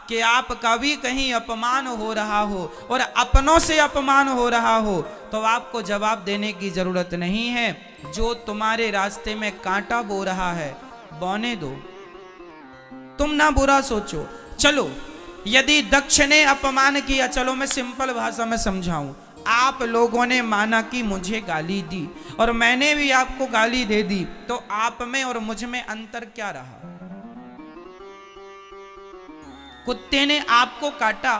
कि आपका भी कहीं अपमान हो रहा हो और अपनों से अपमान हो रहा हो, तो आपको जवाब देने की जरूरत नहीं है। जो तुम्हारे रास्ते में कांटा बो रहा है, बोने दो, तुम ना बुरा सोचो। चलो, यदि दक्ष ने अपमान किया, चलो मैं सिंपल भाषा में समझाऊं, आप लोगों ने माना कि मुझे गाली दी और मैंने भी आपको गाली दे दी, तो आप में और मुझ में अंतर क्या रहा? कुत्ते ने आपको काटा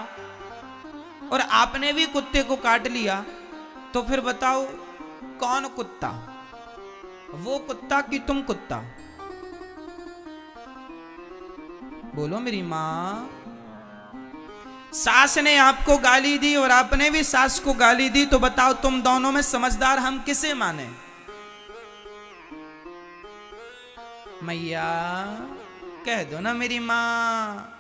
और आपने भी कुत्ते को काट लिया, तो फिर बताओ कौन कुत्ता, वो कुत्ता कि तुम कुत्ता? बोलो मेरी मां। सास ने आपको गाली दी और आपने भी सास को गाली दी, तो बताओ तुम दोनों में समझदार हम किसे माने? मैया कह दो ना मेरी मां।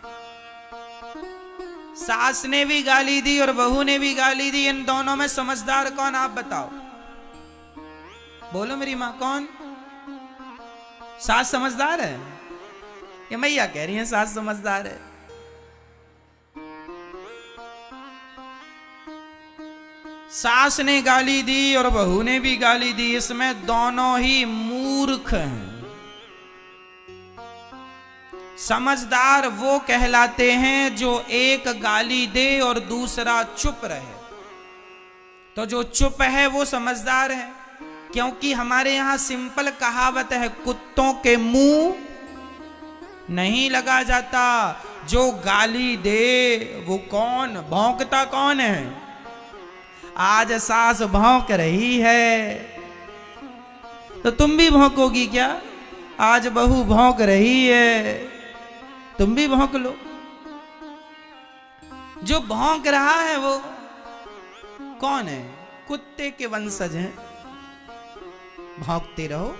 सास ने भी गाली दी और बहू ने भी गाली दी, इन दोनों में समझदार कौन, आप बताओ? बोलो मेरी मां, कौन? सास समझदार है? ये मैया कह रही है सास समझदार है। सास ने गाली दी और बहू ने भी गाली दी, इसमें दोनों ही मूर्ख हैं। समझदार वो कहलाते हैं जो एक गाली दे और दूसरा चुप रहे, तो जो चुप है वो समझदार है। क्योंकि हमारे यहां सिंपल कहावत है, कुत्तों के मुंह नहीं लगा जाता। जो गाली दे वो कौन, भौंकता कौन है? आज सास भौंक रही है तो तुम भी भौंकोगी क्या? आज बहू भौंक रही है, तुम भी भौंक लो। जो भौंक रहा है वो कौन है? कुत्ते के वंशज हैं। भौंकते रहो।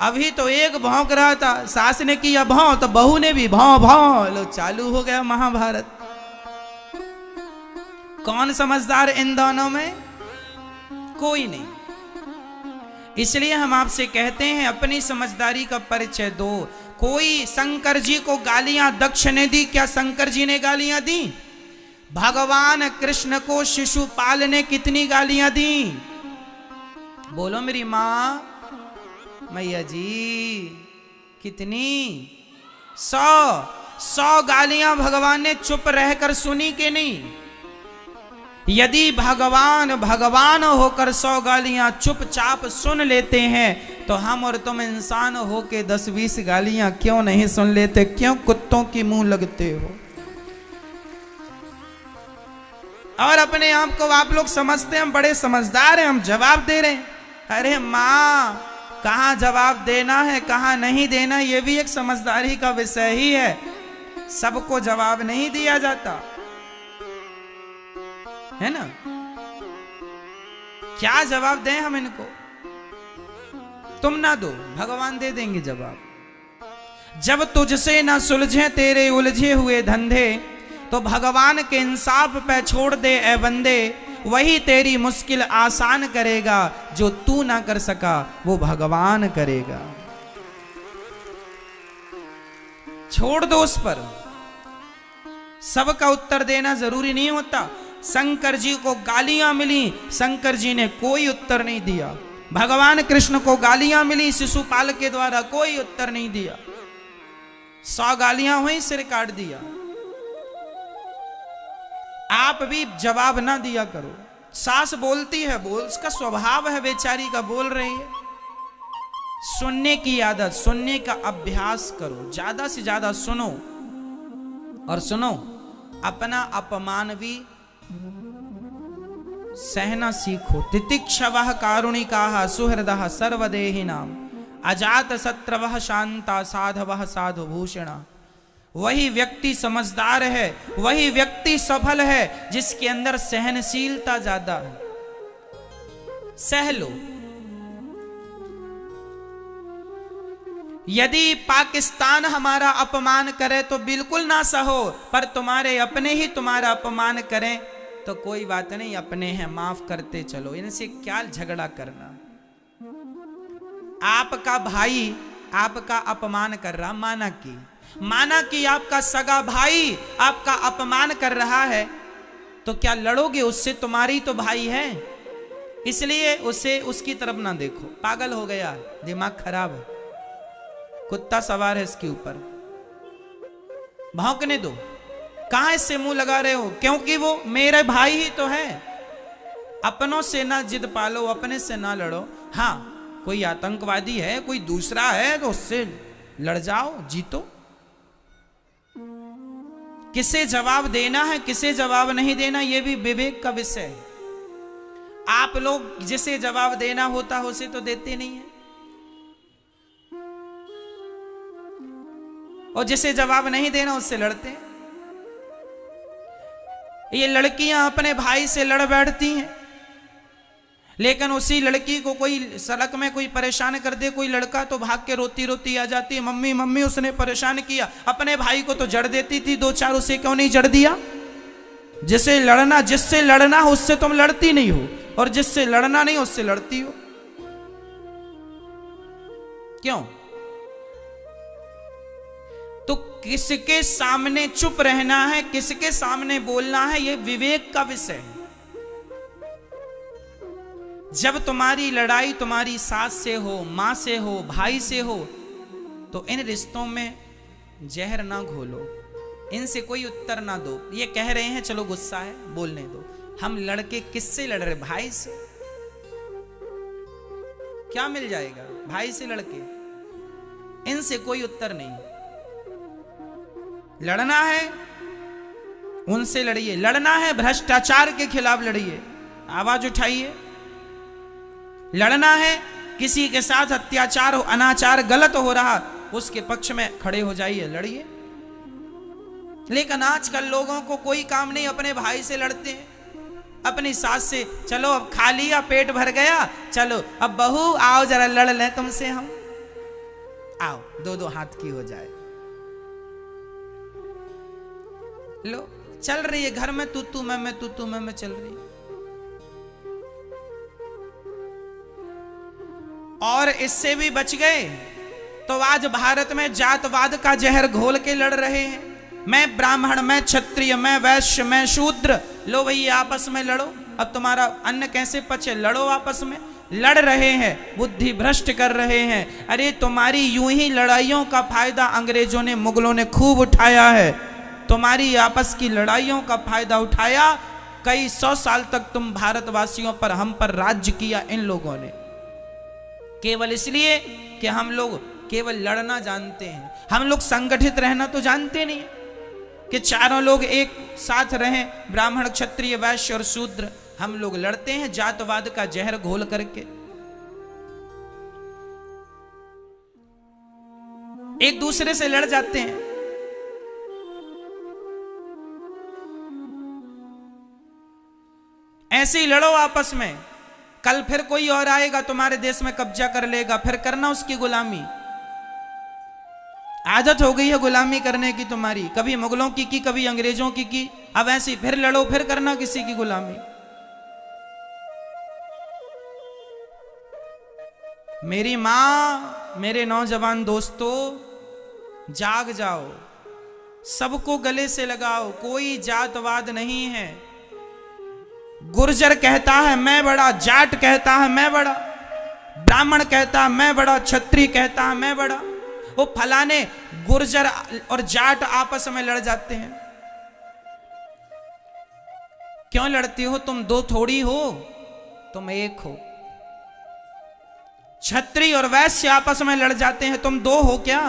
अभी तो एक भौंक रहा था, सास ने किया भौं तो बहू ने भी भौं भौं, लो चालू हो गया महाभारत। कौन समझदार इन दोनों में? कोई नहीं। इसलिए हम आपसे कहते हैं अपनी समझदारी का परिचय दो। कोई शंकर जी को गालियां दक्ष ने दी, क्या शंकर जी ने गालियां दी? भगवान कृष्ण को शिशुपाल ने कितनी गालियां दी? बोलो मेरी मां। मैया जी कितनी? 100 गालियां भगवान ने चुप रहकर सुनी कि नहीं? यदि भगवान होकर 100 गालियां चुपचाप सुन लेते हैं, तो हम और तुम इंसान हो के 10-20 गालियां क्यों नहीं सुन लेते? क्यों कुत्तों की मुंह लगते हो? और अपने आप को आप लोग समझते हैं हम बड़े समझदार हैं, हम जवाब दे रहे हैं। अरे मां, कहां जवाब देना है कहां नहीं देना, यह भी एक समझदारी का विषय ही है। सबको जवाब नहीं दिया जाता है ना। क्या जवाब दें हम इनको? तुम ना दो, भगवान दे देंगे जवाब। जब तुझसे ना सुलझे तेरे उलझे हुए धंधे, तो भगवान के इंसाफ पे छोड़ दे ए बंदे। वही तेरी मुश्किल आसान करेगा, जो तू ना कर सका वो भगवान करेगा। छोड़ दो उस पर। सबका उत्तर देना जरूरी नहीं होता। शंकर जी को गालियां मिली, शंकर जी ने कोई उत्तर नहीं दिया। भगवान कृष्ण को गालियां मिली शिशुपाल के द्वारा, कोई उत्तर नहीं दिया। 100 गालियां हुई, सिर काट दिया। आप भी जवाब ना दिया करो। सास बोलती है, बोल, उसका स्वभाव है बेचारी का, बोल रही है। सुनने की आदत, सुनने का अभ्यास करो, ज्यादा से ज्यादा सुनो। और सुनो, अपना अपमान भी सहना सीखो। तितिक्षवः कारुणिकाः सुहृदः सर्वदेहिनां अजात शत्रवः शांता साधवः साधुभूषणा। वही व्यक्ति समझदार है, वही व्यक्ति सफल है जिसके अंदर सहनशीलता ज्यादा है। सह लो। यदि पाकिस्तान हमारा अपमान करे तो बिल्कुल ना सहो, पर तुम्हारे अपने ही तुम्हारा अपमान करें तो कोई बात नहीं, अपने हैं, माफ करते चलो। इनसे क्या झगड़ा करना। आपका भाई आपका अपमान कर रहा, माना कि माना कि आपका सगा भाई आपका अपमान कर रहा है, तो क्या लड़ोगे उससे? तुम्हारी तो भाई है, इसलिए उसे उसकी तरफ ना देखो। पागल हो गया, दिमाग खराब है, कुत्ता सवार है इसके ऊपर, भौंकने दो। कहां इससे मुंह लगा रहे हो? क्योंकि वो मेरे भाई ही तो है। अपनों से ना जिद पालो, अपने से ना लड़ो। हाँ, कोई आतंकवादी है, कोई दूसरा है, तो उससे लड़ जाओ, जीतो। किसे जवाब देना है, किसे जवाब नहीं देना, यह भी विवेक का विषय है। आप लोग जिसे जवाब देना होता है उसे तो देते नहीं है, और जिसे जवाब नहीं देना उससे लड़ते हैं। ये लड़कियां अपने भाई से लड़ बैठती हैं, लेकिन उसी लड़की को कोई सड़क में कोई परेशान कर दे, कोई लड़का, तो भाग के रोती रोती आ जाती है, मम्मी मम्मी उसने परेशान किया। अपने भाई को तो जड़ देती थी दो चार, उसे क्यों नहीं जड़ दिया? जिससे लड़ना हो उससे तुम लड़ती नहीं हो, और जिससे लड़ना नहीं उससे लड़ती हो। क्यों? तो किसके सामने चुप रहना है, किसके सामने बोलना है, यह विवेक का विषय है। जब तुम्हारी लड़ाई तुम्हारी सास से हो, मां से हो, भाई से हो, तो इन रिश्तों में जहर ना घोलो, इनसे कोई उत्तर ना दो। ये कह रहे हैं चलो गुस्सा है बोलने दो, हम लड़के किससे लड़ रहे? भाई से। क्या मिल जाएगा भाई से लड़के? इनसे कोई उत्तर नहीं। लड़ना है उनसे लड़िए, लड़ना है भ्रष्टाचार के खिलाफ लड़िए, आवाज उठाइए। लड़ना है किसी के साथ अत्याचार हो, अनाचार गलत हो रहा, उसके पक्ष में खड़े हो जाइए, लड़िए। लेकिन आजकल लोगों को कोई काम नहीं, अपने भाई से लड़ते हैं, अपनी सास से। चलो अब खा लिया, पेट भर गया, चलो अब बहू आओ जरा लड़ लें तुमसे हम, आओ दो दो हाथ की हो जाए। लो चल रही है घर में तू तू मैं तू तू मैं चल रही। और इससे भी बच गए तो आज भारत में जातवाद का जहर घोल के लड़ रहे हैं। मैं ब्राह्मण, मैं क्षत्रिय, मैं वैश्य, मैं शूद्र। लो भाई आपस में लड़ो, अब तुम्हारा अन्न कैसे पचे, लड़ो आपस में। लड़ रहे हैं, बुद्धि भ्रष्ट कर रहे हैं। अरे तुम्हारी यूं ही लड़ाइयों का फायदा अंग्रेजों ने, मुगलों ने खूब उठाया है। तुम्हारी आपस की लड़ाइयों का फायदा उठाया। कई 100 साल तक तुम भारतवासियों पर, हम पर राज्य किया इन लोगों ने, केवल इसलिए कि हम लोग केवल लड़ना जानते हैं। हम लोग संगठित रहना तो जानते नहीं कि चारों लोग एक साथ रहें, ब्राह्मण, क्षत्रिय, वैश्य और शूद्र। हम लोग लड़ते हैं जातवाद का जहर घोल करके। एक दूसरे से लड़ जाते हैं। ऐसे ही लड़ो आपस में। कल फिर कोई और आएगा तुम्हारे देश में कब्जा कर लेगा, फिर करना उसकी गुलामी। आदत हो गई है गुलामी करने की तुम्हारी, कभी मुगलों की कभी अंग्रेजों की। अब ऐसी फिर लड़ो, फिर करना किसी की गुलामी। मेरी मां, मेरे नौजवान दोस्तों, जाग जाओ, सबको गले से लगाओ। कोई जातवाद नहीं है। गुर्जर कहता है मैं बड़ा, जाट कहता है मैं बड़ा, ब्राह्मण कहता है मैं बड़ा, क्षत्रिय कहता है मैं बड़ा। वो फलाने गुर्जर और जाट आपस में लड़ जाते हैं। क्यों लड़ती हो? तुम दो थोड़ी हो, तुम एक हो। क्षत्रिय और वैश्य आपस में लड़ जाते हैं, तुम दो हो क्या?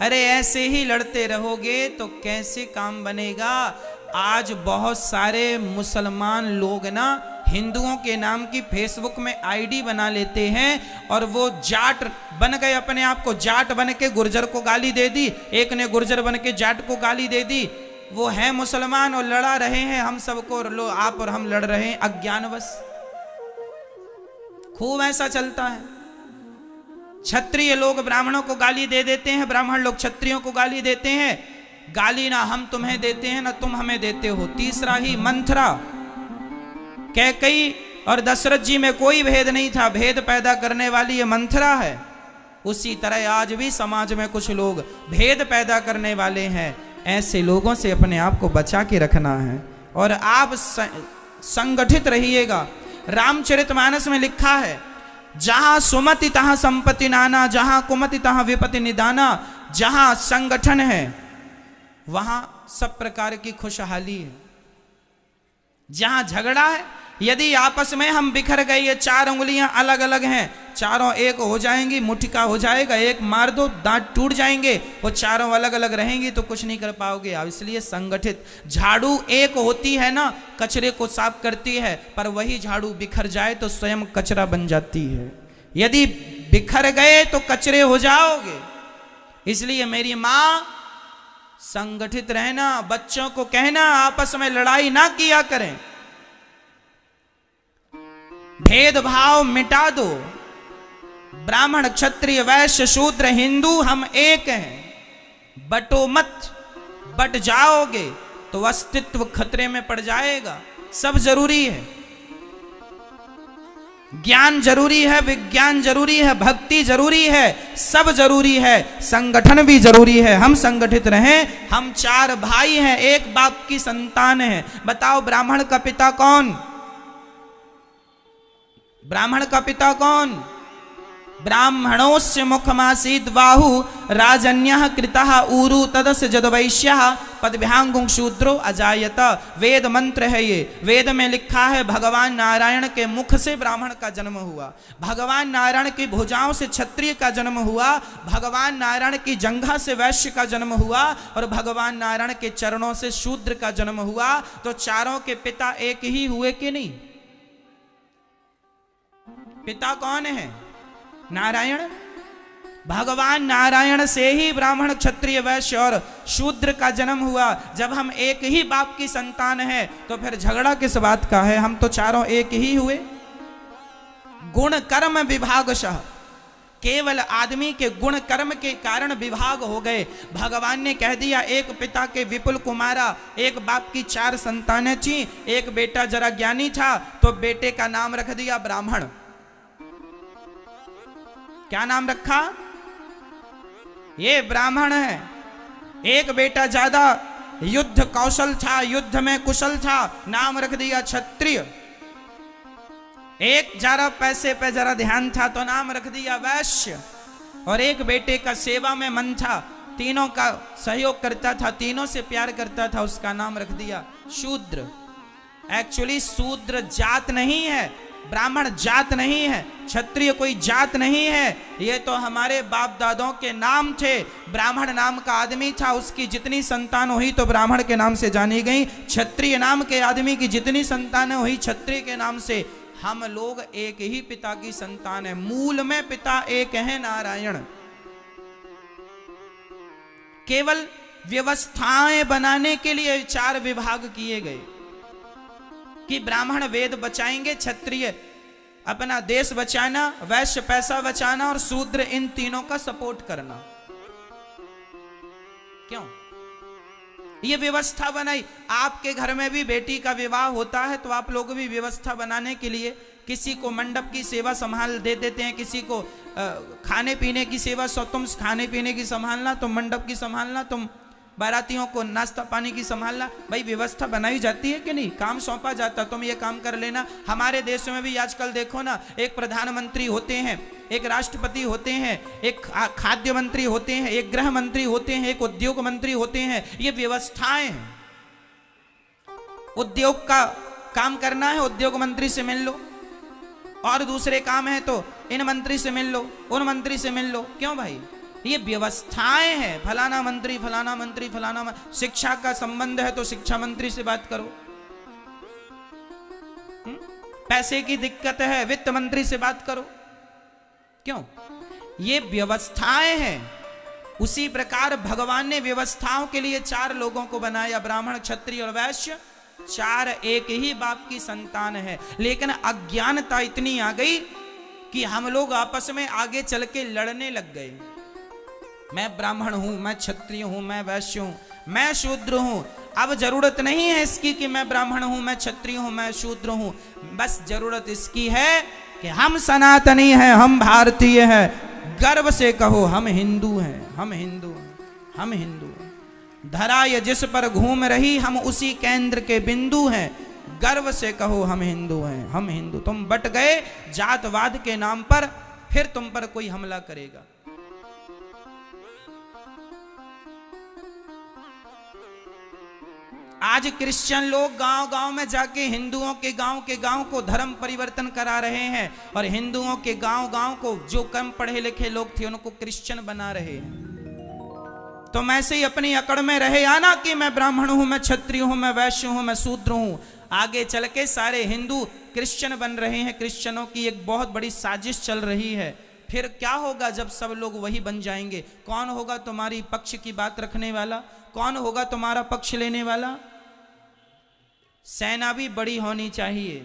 अरे ऐसे ही लड़ते रहोगे तो कैसे काम बनेगा? आज बहुत सारे मुसलमान लोग ना हिंदुओं के नाम की फेसबुक में आईडी बना लेते हैं और वो जाट बन गए, अपने आप को जाट बन के गुर्जर को गाली दे दी, एक ने गुर्जर बन के जाट को गाली दे दी। वो है मुसलमान और लड़ा रहे हैं हम सबको, लो आप और हम लड़ रहे हैं अज्ञानवश। खूब ऐसा चलता है। क्षत्रिय लोग ब्राह्मणों को गाली दे देते हैं, ब्राह्मण लोग क्षत्रियों को गाली देते हैं। गाली ना हम तुम्हें देते हैं ना तुम हमें देते हो। तीसरा ही मंथरा, कैकेयी और दशरथ जी में कोई भेद नहीं था, भेद पैदा करने वाली ये मंथरा है। उसी तरह आज भी समाज में कुछ लोग भेद पैदा करने वाले हैं। ऐसे लोगों से अपने आप को बचा के रखना है और आप संगठित रहिएगा। रामचरितमानस में लिखा है, जहां सुमति तहां संपत्ति नाना, जहां कुमति तहां विपत्ति निदाना। जहां संगठन है वहां सब प्रकार की खुशहाली है। जहां झगड़ा है, यदि आपस में हम बिखर गए, ये चार उंगलियां अलग अलग हैं, चारों एक हो जाएंगी, मुट्ठी हो जाएगा, एक मार दो दांत टूट जाएंगे, वो चारों अलग अलग रहेंगी तो कुछ नहीं कर पाओगे आप। इसलिए संगठित। झाड़ू एक होती है ना, कचरे को साफ करती है, पर वही झाड़ू बिखर जाए तो स्वयं कचरा बन जाती है। यदि बिखर गए तो कचरे हो जाओगे। इसलिए मेरी मां, संगठित रहना। बच्चों को कहना आपस में लड़ाई ना किया करें, भेदभाव मिटा दो। ब्राह्मण क्षत्रिय वैश्य शूद्र हिंदू हम एक हैं, बटो मत। बट जाओगे तो अस्तित्व खतरे में पड़ जाएगा। सब जरूरी है, ज्ञान जरूरी है, विज्ञान जरूरी है, भक्ति जरूरी है, सब जरूरी है, संगठन भी जरूरी है। हम संगठित रहें। हम चार भाई हैं, एक बाप की संतान हैं। बताओ ब्राह्मण का पिता कौन? ब्राह्मण का पिता कौन? ब्राह्मणोस्य मुखमासीद बाहु राजन्यः कृतः ऊरु तदस्य जदवैश्यः पदभ्यांगुं शूद्रो अजायत। वेद मंत्र है ये। वेद में लिखा है भगवान नारायण के मुख से ब्राह्मण का जन्म हुआ, भगवान नारायण की भुजाओं से क्षत्रिय का जन्म हुआ, भगवान नारायण की जंघा से वैश्य का जन्म हुआ और भगवान नारायण के चरणों से शूद्र का जन्म हुआ। तो चारों के पिता एक ही हुए कि नहीं? पिता कौन है? नारायण। भगवान नारायण से ही ब्राह्मण क्षत्रिय वैश्य और शूद्र का जन्म हुआ। जब हम एक ही बाप की संतान हैं तो फिर झगड़ा किस बात का है? हम तो चारों एक ही हुए। गुण कर्म विभागशः, केवल आदमी के गुण कर्म के कारण विभाग हो गए। भगवान ने कह दिया एक पिता के विपुल कुमारा, एक बाप की चार संतानें थी, एक बेटा जरा ज्ञानी था तो बेटे का नाम रख दिया ब्राह्मण। क्या नाम रखा? ये ब्राह्मण है। एक बेटा ज्यादा युद्ध कौशल था, युद्ध में कुशल था, नाम रख दिया क्षत्रिय। एक जरा पैसे पे जरा ध्यान था तो नाम रख दिया वैश्य। और एक बेटे का सेवा में मन था, तीनों का सहयोग करता था, तीनों से प्यार करता था, उसका नाम रख दिया शूद्र। एक्चुअली शूद्र जात नहीं है, ब्राह्मण जात नहीं है, क्षत्रिय कोई जात नहीं है। ये तो हमारे बाप दादों के नाम थे। ब्राह्मण नाम का आदमी था, उसकी जितनी संतान हुई तो ब्राह्मण के नाम से जानी गई। क्षत्रिय नाम के आदमी की जितनी संतान हुई क्षत्रिय के नाम से। हम लोग एक ही पिता की संतान है। मूल में पिता एक है, नारायण। केवल व्यवस्थाएं बनाने के लिए चार विभाग किए गए कि ब्राह्मण वेद बचाएंगे, क्षत्रिय अपना देश बचाना, वैश्य पैसा बचाना और शूद्र इन तीनों का सपोर्ट करना। क्यों ये व्यवस्था बनाई? आपके घर में भी बेटी का विवाह होता है तो आप लोग भी व्यवस्था बनाने के लिए किसी को मंडप की सेवा संभाल दे देते हैं, किसी को खाने पीने की सेवा, सो तुम खाने पीने की संभालना, तुम मंडप की संभालना, तुम बारातियों को नाश्ता पानी की संभालना। भाई व्यवस्था बनाई जाती है कि नहीं? काम सौंपा जाता, तुम ये काम कर लेना। हमारे देश में भी आजकल देखो ना, एक प्रधानमंत्री होते हैं, एक राष्ट्रपति होते हैं, एक खाद्य मंत्री होते हैं, एक गृह मंत्री होते हैं, एक उद्योग मंत्री होते हैं। ये व्यवस्थाएं हैं। उद्योग का काम करना है, उद्योग मंत्री से मिल लो, और दूसरे काम है तो इन मंत्री से मिल लो, उन मंत्री से मिल लो। क्यों भाई? ये व्यवस्थाएं हैं। फलाना मंत्री, फलाना मंत्री, फलाना शिक्षा का संबंध है तो शिक्षा मंत्री से बात करो। पैसे की दिक्कत है, वित्त मंत्री से बात करो। क्यों? ये व्यवस्थाएं हैं। उसी प्रकार भगवान ने व्यवस्थाओं के लिए चार लोगों को बनाया, ब्राह्मण क्षत्रिय और वैश्य। चार एक ही बाप की संतान है, लेकिन अज्ञानता इतनी आ गई कि हम लोग आपस में आगे चल के लड़ने लग गए। मैं ब्राह्मण हूं, मैं क्षत्रिय हूं, मैं वैश्य हूं, मैं शूद्र हूं। अब जरूरत नहीं है इसकी कि मैं ब्राह्मण हूं, मैं क्षत्रिय हूं, मैं शूद्र हूं। बस जरूरत इसकी है कि हम सनातनी हैं, हम भारतीय हैं। गर्व से कहो हम हिंदू हैं, हम हिंदू हैं, हम हिंदू हैं। धरा ये जिस पर घूम रही हम उसी केंद्र के बिंदु हैं। गर्व से कहो हम हिंदू हैं, हम हिंदू। तुम बट गए जातवाद के नाम पर, फिर तुम पर कोई हमला करेगा। आज क्रिश्चियन लोग गांव-गांव में जाके हिंदुओं के गांव को धर्म परिवर्तन करा रहे हैं और हिंदुओं के गांव को जो कम पढ़े लिखे लोग थे उनको क्रिश्चियन बना रहे हैं। तुम ऐसे ही अपनी अकड़ में रहे आना कि मैं ब्राह्मण हूं, मैं क्षत्रिय हूं, मैं वैश्य हूं, मैं शूद्र हूं। आगे चल के सारे हिंदू क्रिश्चियन बन रहे हैं। क्रिश्चियनों की एक बहुत बड़ी साजिश चल रही है। फिर क्या होगा जब सब लोग वही बन जाएंगे? कौन होगा तुम्हारी पक्ष की बात रखने वाला? कौन होगा तुम्हारा पक्ष लेने वाला? सेना भी बड़ी होनी चाहिए,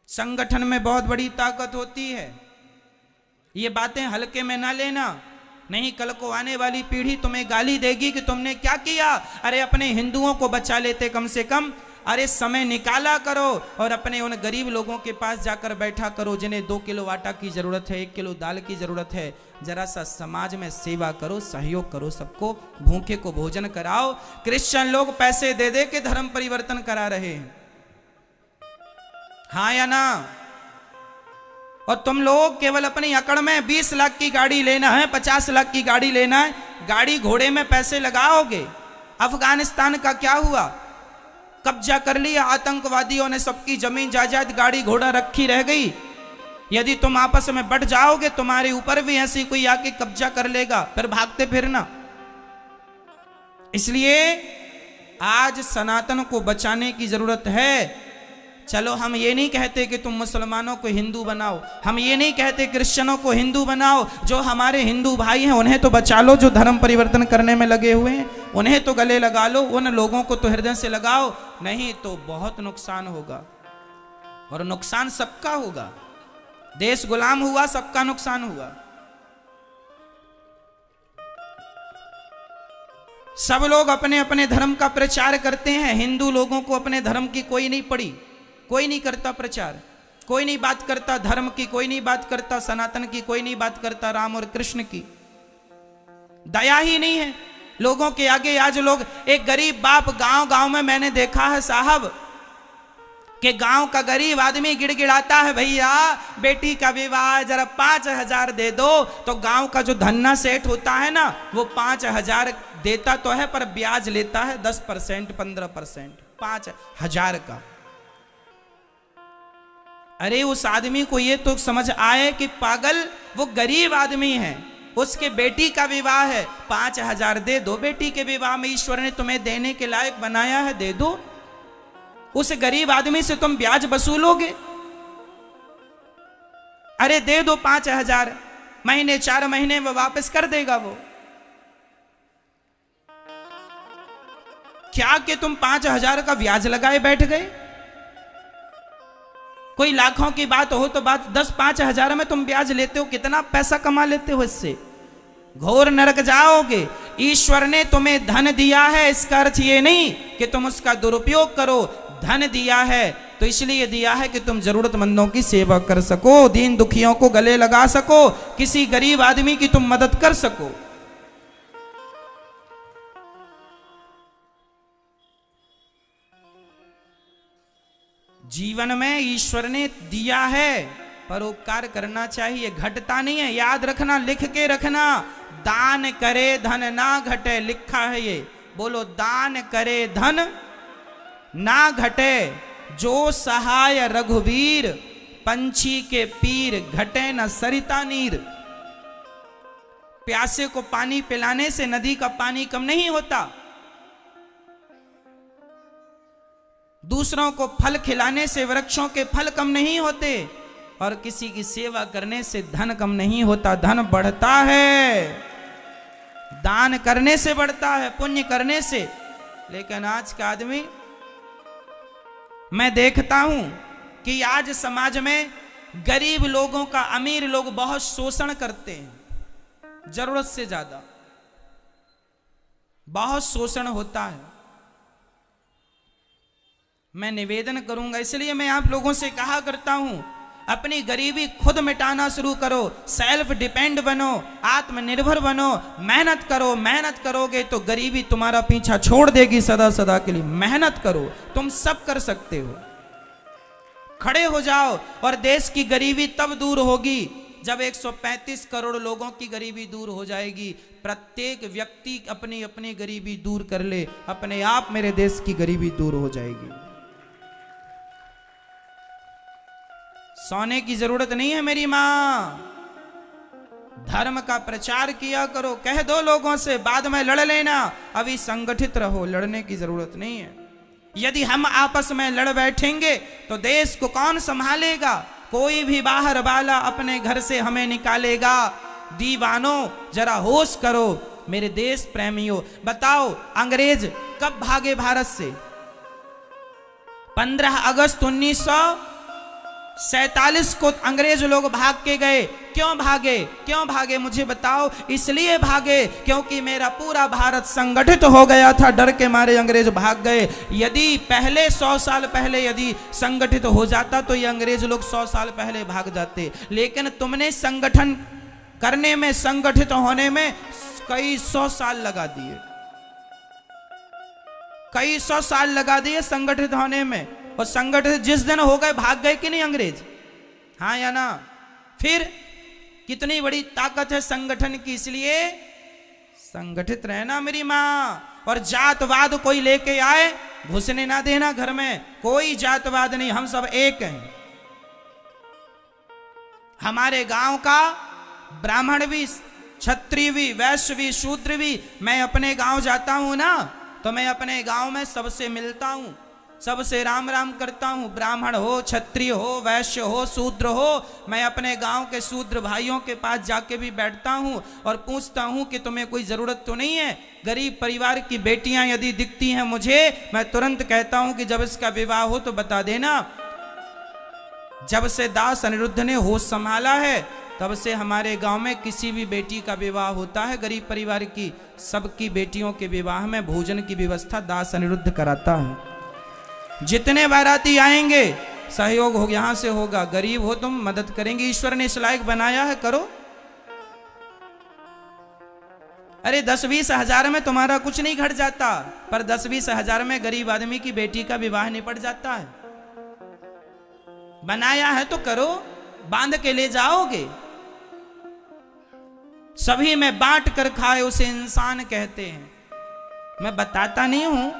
संगठन में बहुत बड़ी ताकत होती है। ये बातें हल्के में ना लेना, नहीं कल को आने वाली पीढ़ी तुम्हें गाली देगी कि तुमने क्या किया। अरे अपने हिंदुओं को बचा लेते कम से कम। अरे समय निकाला करो और अपने उन गरीब लोगों के पास जाकर बैठा करो जिन्हें 2 किलो आटा की जरूरत है, 1 किलो दाल की जरूरत है। जरा सा समाज में सेवा करो, सहयोग करो, सबको भूखे को भोजन कराओ। क्रिश्चियन लोग पैसे दे दे के धर्म परिवर्तन करा रहे हैं, हाँ या ना? और तुम लोग केवल अपनी अकड़ में 20 लाख की गाड़ी लेना है, 50 लाख की गाड़ी लेना है, गाड़ी घोड़े में पैसे लगाओगे। अफगानिस्तान का क्या हुआ? कब्जा कर लिया आतंकवादियों ने, सबकी जमीन जायदाद गाड़ी घोड़ा रखी रह गई। यदि तुम आपस में बढ़ जाओगे तुम्हारे ऊपर भी ऐसी कोई आके कब्जा कर लेगा, फिर भागते फिरना। इसलिए आज सनातन को बचाने की जरूरत है। चलो हम ये नहीं कहते कि तुम मुसलमानों को हिंदू बनाओ, हम ये नहीं कहते क्रिश्चियनों को हिंदू बनाओ। जो हमारे हिंदू भाई हैं उन्हें तो बचा लो, जो धर्म परिवर्तन करने में लगे हुए हैं उन्हें तो गले लगा लो, उन लोगों को तो हृदय से लगाओ, नहीं तो बहुत नुकसान होगा और नुकसान सबका होगा। देश गुलाम हुआ, सबका नुकसान हुआ। सब लोग अपने अपने धर्म का प्रचार करते हैं, हिंदू लोगों को अपने धर्म की कोई नहीं पड़ी, कोई नहीं करता प्रचार, कोई नहीं बात करता धर्म की, कोई नहीं बात करता सनातन की, कोई नहीं बात करता राम और कृष्ण की। दया ही नहीं है लोगों के आगे। आज लोग, एक गरीब बाप गांव में मैंने देखा है साहब कि गांव का गरीब आदमी गिड़गिड़ाता है, भैया बेटी का विवाह जरा 5,000 दे दो। तो गांव का जो धन्ना सेठ होता है ना, वो 5,000 देता तो है पर ब्याज लेता है 10%, 15%, 5,000 का। अरे उस आदमी को ये तो समझ आए कि पागल वो गरीब आदमी है, उसके बेटी का विवाह है, 5,000 दे दो। बेटी के विवाह में ईश्वर ने तुम्हें देने के लायक बनाया है, दे दो। उस गरीब आदमी से तुम ब्याज वसूलोगे? अरे दे दो 5,000, महीने 4 महीने में वापस कर देगा वो। क्या कि तुम 5,000 का ब्याज लगाए बैठ गए? कोई लाखों की बात हो तो बात 10-5,000 में तुम ब्याज लेते हो, कितना पैसा कमा लेते हो इससे? घोर नरक जाओगे। ईश्वर ने तुम्हें धन दिया है, इसका अर्थ ये नहीं कि तुम उसका दुरुपयोग करो। धन दिया है तो इसलिए दिया है कि तुम जरूरतमंदों की सेवा कर सको, दीन दुखियों को गले लगा सको, किसी गरीब आदमी की तुम मदद कर सको। जीवन में ईश्वर ने दिया है, परोपकार करना चाहिए, घटता नहीं है। याद रखना, लिख के रखना, दान करे धन ना घटे, लिखा है ये। बोलो, दान करे धन ना घटे, जो सहाय रघुवीर, पंछी के पीर, घटे न सरिता नीर। प्यासे को पानी पिलाने से नदी का पानी कम नहीं होता, दूसरों को फल खिलाने से वृक्षों के फल कम नहीं होते, और किसी की सेवा करने से धन कम नहीं होता, धन बढ़ता है। दान करने से बढ़ता है, पुण्य करने से। लेकिन आज का आदमी, मैं देखता हूं कि आज समाज में गरीब लोगों का अमीर लोग बहुत शोषण करते हैं, जरूरत से ज्यादा बहुत शोषण होता है। मैं निवेदन करूंगा, इसलिए मैं आप लोगों से कहा करता हूं अपनी गरीबी खुद मिटाना शुरू करो, सेल्फ डिपेंड बनो, आत्मनिर्भर बनो, मेहनत करो। मेहनत करोगे तो गरीबी तुम्हारा पीछा छोड़ देगी सदा सदा के लिए। मेहनत करो, तुम सब कर सकते हो। खड़े हो जाओ और देश की गरीबी तब दूर होगी जब 135 करोड़ लोगों की गरीबी दूर हो जाएगी। प्रत्येक व्यक्ति अपनी अपनी गरीबी दूर कर ले, अपने आप मेरे देश की गरीबी दूर हो जाएगी। सोने की जरूरत नहीं है मेरी मां। धर्म का प्रचार किया करो, कह दो लोगों से बाद में लड़ लेना, अभी संगठित रहो, लड़ने की जरूरत नहीं है। यदि हम आपस में लड़ बैठेंगे तो देश को कौन संभालेगा? कोई भी बाहर वाला अपने घर से हमें निकालेगा। दीवानों जरा होश करो, मेरे देश प्रेमियों। बताओ अंग्रेज कब भागे भारत से? 15 अगस्त 1947 को अंग्रेज लोग भाग के गए। क्यों भागे? क्यों भागे मुझे बताओ। इसलिए भागे क्योंकि मेरा पूरा भारत संगठित हो गया था, डर के मारे अंग्रेज भाग गए। यदि पहले 100 साल पहले यदि संगठित हो जाता तो ये अंग्रेज लोग 100 साल पहले भाग जाते। लेकिन तुमने संगठन करने में, संगठित होने में कई 100 साल लगा दिए, कई 100 साल लगा दिए संगठित होने में। और संगठित जिस दिन हो गए, भाग गए कि नहीं अंग्रेज? हाँ या ना? फिर कितनी बड़ी ताकत है संगठन की। इसलिए संगठित रहना मेरी मां। और जातवाद कोई लेके आए, घुसने ना देना घर में। कोई जातवाद नहीं, हम सब एक हैं। हमारे गांव का ब्राह्मण भी, क्षत्रिय भी, वैश्य भी, शूद्र भी, मैं अपने गांव जाता हूं ना तो मैं अपने गांव में सबसे मिलता हूं, सबसे राम राम करता हूं। ब्राह्मण हो, क्षत्रिय हो, वैश्य हो, शूद्र हो, मैं अपने गांव के शूद्र भाइयों के पास जाके भी बैठता हूं और पूछता हूं कि तुम्हें कोई जरूरत तो नहीं है? गरीब परिवार की बेटियां यदि दिखती हैं मुझे, मैं तुरंत कहता हूं कि जब इसका विवाह हो तो बता देना। जब से दास अनिरुद्ध ने होश संभाला है तब से हमारे गांव में किसी भी बेटी का विवाह होता है गरीब परिवार की, सबकी बेटियों के विवाह में भोजन की व्यवस्था दास अनिरुद्ध कराता है। जितने बाराती आएंगे सहयोग हो, यहां से होगा। गरीब हो तुम, मदद करेंगे। ईश्वर ने इस लायक बनाया है, करो। अरे 10-20 हजार में तुम्हारा कुछ नहीं घट जाता, पर 10-20 हजार में गरीब आदमी की बेटी का विवाह निपट जाता है। बनाया है तो करो, बांध के ले जाओगे। सभी में बांट कर खाए उसे इंसान कहते हैं। मैं बताता नहीं हूं,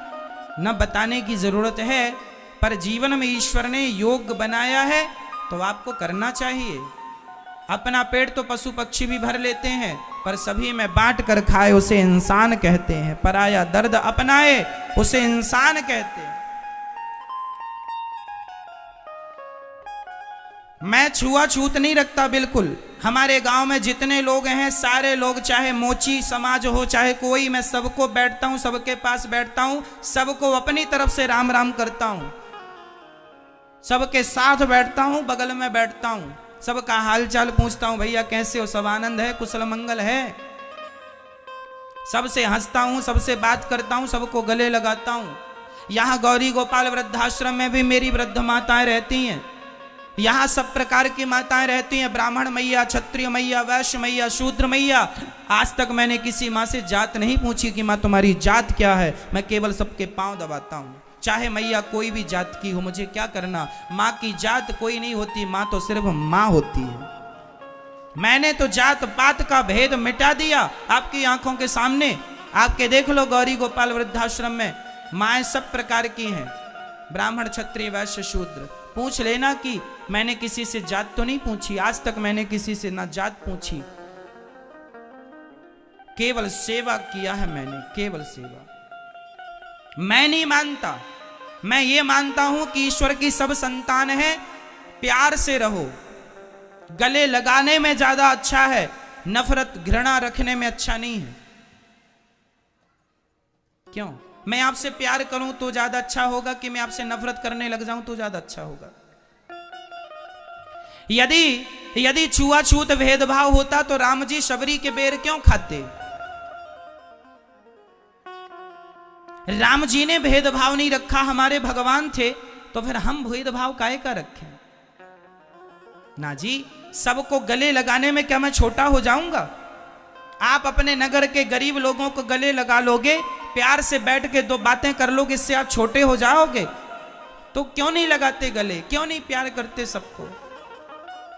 न बताने की जरूरत है, पर जीवन में ईश्वर ने योग बनाया है तो आपको करना चाहिए। अपना पेट तो पशु पक्षी भी भर लेते हैं, पर सभी में बांट कर खाए उसे इंसान कहते हैं। पराया दर्द अपनाए उसे इंसान कहते हैं। मैं छुआछूत नहीं रखता बिल्कुल। हमारे गांव में जितने लोग हैं सारे लोग, चाहे मोची समाज हो चाहे कोई, मैं सबको बैठता हूं, सबके पास बैठता हूं, सबको अपनी तरफ से राम राम करता हूं, सबके साथ बैठता हूं, बगल में बैठता हूं, सबका हालचाल पूछता हूं, भैया कैसे हो, सब आनंद है, कुशल मंगल है। सबसे हंसता हूं, सबसे बात करता हूं, सबको गले लगाता हूं। यहां गौरी गोपाल वृद्धाश्रम में भी मेरी वृद्ध माताएं रहती हैं। यहां सब प्रकार की माताएं रहती हैं, ब्राह्मण मैया, क्षत्रिय मैया, वैश्य मैया, शूद्र मैया। आज तक मैंने किसी मां से जात नहीं पूछी कि मां तुम्हारी जात क्या है। मैं केवल सबके पांव दबाता हूं, चाहे मैया कोई भी जात की हो, मुझे क्या करना। मां की जात कोई नहीं होती, मां तो सिर्फ मां होती है। मैंने तो जात पात का भेद मिटा दिया आपकी आंखों के सामने। आपके देख लो गौरी गोपाल वृद्धाश्रम में माएँ सब प्रकार की हैं, ब्राह्मण, क्षत्रिय, वैश्य, शूद्र। पूछ लेना कि मैंने किसी से जात तो नहीं पूछी, आज तक मैंने किसी से ना जात पूछी, केवल सेवा किया है मैंने, केवल सेवा। मैं नहीं मानता, मैं ये मानता हूं कि ईश्वर की सब संतान है, प्यार से रहो। गले लगाने में ज्यादा अच्छा है, नफरत घृणा रखने में अच्छा नहीं है। क्यों? मैं आपसे प्यार करूं तो ज्यादा अच्छा होगा कि मैं आपसे नफरत करने लग जाऊं तो ज्यादा अच्छा होगा? यदि छुआछूत भेदभाव होता तो राम जी शबरी के बेर क्यों खाते? राम जी ने भेदभाव नहीं रखा, हमारे भगवान थे, तो फिर हम भेदभाव काहे का रखें? ना जी, सबको गले लगाने में क्या मैं छोटा हो जाऊंगा? आप अपने नगर के गरीब लोगों को गले लगा लोगे, प्यार से बैठ के दो बातें कर लोगे, इससे आप छोटे हो जाओगे? तो क्यों नहीं लगाते गले, क्यों नहीं प्यार करते सबको?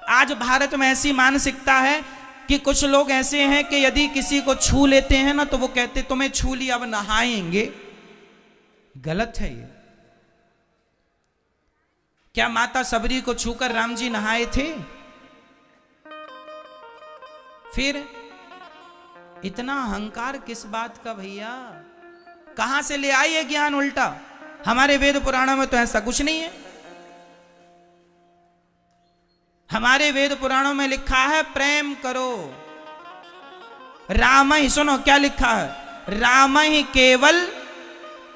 आज भारत में ऐसी मानसिकता है कि कुछ लोग ऐसे हैं कि यदि किसी को छू लेते हैं ना तो वो कहते तुम्हें छू लिया अब नहाएंगे। गलत है ये। क्या माता सबरी को छूकर राम जी नहाए थे? फिर इतना अहंकार किस बात का भैया? कहां से ले आई है ज्ञान उल्टा? हमारे वेद पुराणों में तो ऐसा कुछ नहीं है। हमारे वेद पुराणों में लिखा है प्रेम करो, राम ही, सुनो क्या लिखा है, राम ही केवल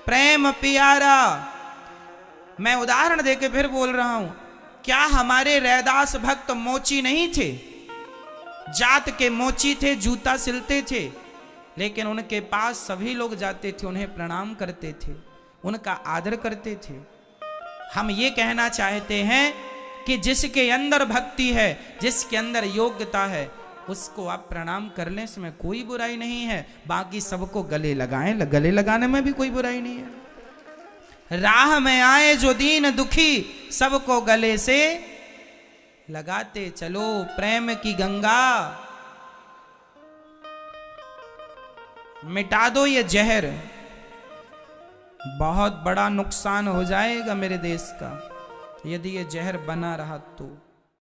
प्रेम प्यारा। मैं उदाहरण देके फिर बोल रहा हूं, क्या हमारे रैदास भक्त मोची नहीं थे? जात के मोची थे, जूता सिलते थे, लेकिन उनके पास सभी लोग जाते थे, उन्हें प्रणाम करते थे, उनका आदर करते थे। हम ये कहना चाहते हैं कि जिसके अंदर भक्ति है, जिसके अंदर योग्यता है, उसको आप प्रणाम कर लें, इसमें कोई बुराई नहीं है। बाकी सबको गले लगाएं, गले लगाने में भी कोई बुराई नहीं है। राह में आए जो दीन दुखी, सबको गले से लगाते चलो, प्रेम की गंगा मिटा दो ये जहर। बहुत बड़ा नुकसान हो जाएगा मेरे देश का यदि ये जहर बना रहा तो।